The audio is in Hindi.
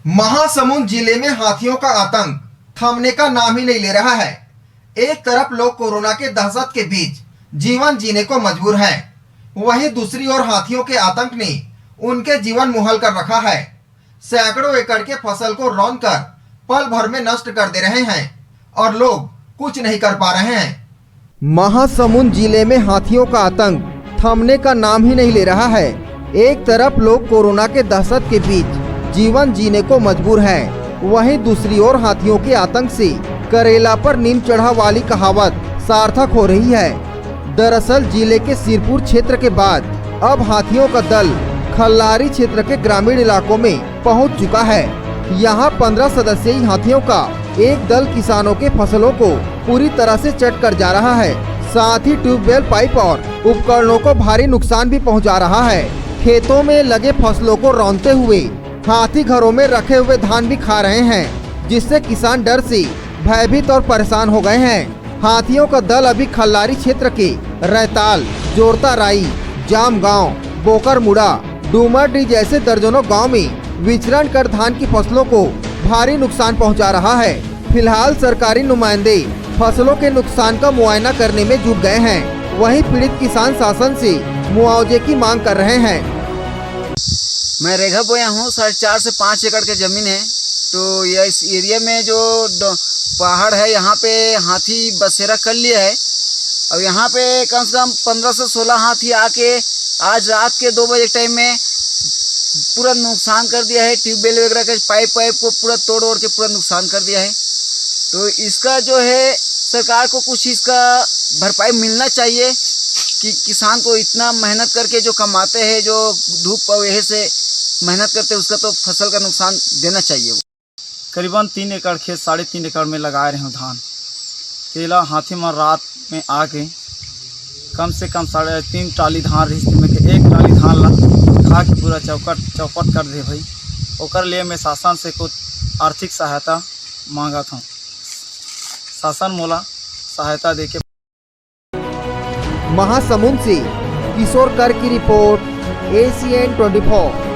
महासमुंद जिले में हाथियों का आतंक थमने का नाम ही नहीं ले रहा है। एक तरफ लोग कोरोना के दहशत के बीच जीवन जीने को मजबूर हैं, वहीं दूसरी ओर हाथियों के आतंक ने उनके जीवन मुहल कर रखा है। सैकड़ों एकड़ के फसल को रौंदकर पल भर में नष्ट कर दे रहे हैं और लोग कुछ नहीं कर पा रहे हैं। महासमुंद जिले में हाथियों का आतंक थमने का नाम ही नहीं ले रहा है। एक तरफ लोग कोरोना के दहशत के बीच जीवन जीने को मजबूर हैं, वहीं दूसरी ओर हाथियों के आतंक से करेला पर नीम चढ़ा वाली कहावत सार्थक हो रही है। दरअसल जिले के सिरपुर क्षेत्र के बाद अब हाथियों का दल खल्लारी क्षेत्र के ग्रामीण इलाकों में पहुंच चुका है। यहां 15 सदस्यीय हाथियों का एक दल किसानों के फसलों को पूरी तरह से चट कर जा रहा है, साथ ही ट्यूबवेल, पाइप और उपकरणों को भारी नुकसान भी पहुंचा रहा है। खेतों में लगे फसलों को रौंदते हुए हाथी घरों में रखे हुए धान भी खा रहे हैं, जिससे किसान डर से भयभीत और परेशान हो गए हैं। हाथियों का दल अभी खल्लारी क्षेत्र के रैताल, जोरता राई, जाम गांव, बोकर मुड़ा, डूमरडी जैसे दर्जनों गांव में विचरण कर धान की फसलों को भारी नुकसान पहुंचा रहा है। फिलहाल सरकारी नुमाइंदे फसलों के नुकसान का मुआयना करने में जुट गए हैं, वहीं पीड़ित किसान शासन से मुआवजे की मांग कर रहे हैं। मैं रेखा बोया हूँ। 4.5 से 5 एकड़ के ज़मीन है। तो यह इस एरिया में जो पहाड़ है, यहाँ पे हाथी बसेरा कर लिया है। अब यहाँ पे कम से कम 15 से 16 हाथी आके आज रात के 2 बजे टाइम में पूरा नुकसान कर दिया है। ट्यूबवेल वगैरह के पाइप को पूरा तोड़ के पूरा नुकसान कर दिया है। तो इसका जो है सरकार को कुछ इसका भरपाई मिलना चाहिए कि किसान को इतना मेहनत करके जो कमाते हैं, जो धूप वजह से मेहनत करते हैं, उसका तो फसल का नुकसान देना चाहिए। करीबन 3 एकड़ खेत 3.5 एकड़ में लगा रहे हैं धान। केला हाथी में रात में आके कम से कम 3.5 ट्राली धान रिश्ते में के 1 ट्राली धान ला खा के पूरा चौपट कर दे भाई। ओकर लिए मैं शासन से कुछ आर्थिक सहायता मांगा था। शासन मोला सहायता देके। महासमुंद से किशोर कर की रिपोर्ट, ACN 24।